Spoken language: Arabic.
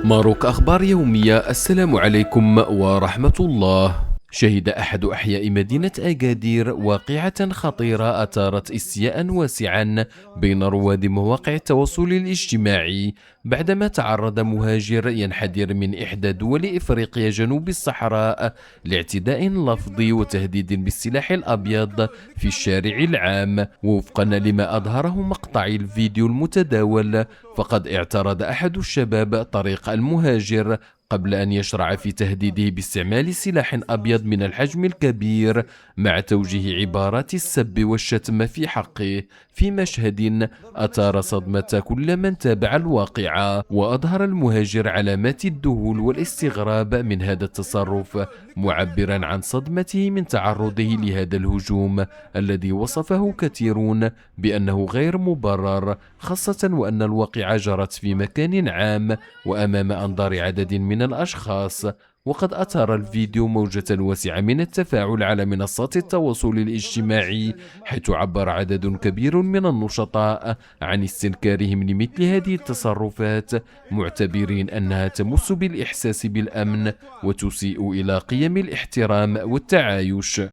ماروك أخبار يومية. السلام عليكم ورحمة الله. شهد أحد أحياء مدينة أكادير واقعة خطيرة أثارت استياء واسعا بين رواد مواقع التواصل الاجتماعي بعدما تعرض مهاجر ينحدر من إحدى دول إفريقيا جنوب الصحراء لاعتداء لفظي وتهديد بالسلاح الأبيض في الشارع العام. وفقا لما أظهره مقطع الفيديو المتداول، فقد اعترض أحد الشباب طريق المهاجر قبل أن يشرع في تهديده باستعمال سلاح أبيض من الحجم الكبير مع توجيه عبارات السب والشتم في حقه، في مشهد أثار صدمة كل من تابع الواقعة. وأظهر المهاجر علامات الذهول والاستغراب من هذا التصرف، معبرا عن صدمته من تعرضه لهذا الهجوم الذي وصفه كثيرون بأنه غير مبرر، خاصة وأن الواقعة جرت في مكان عام وأمام أنظار عدد من الأشخاص. وقد أثار الفيديو موجة واسعة من التفاعل على منصات التواصل الاجتماعي، حيث عبر عدد كبير من النشطاء عن استنكارهم لمثل هذه التصرفات، معتبرين أنها تمس بالإحساس بالأمن وتسيء إلى قيم الاحترام والتعايش.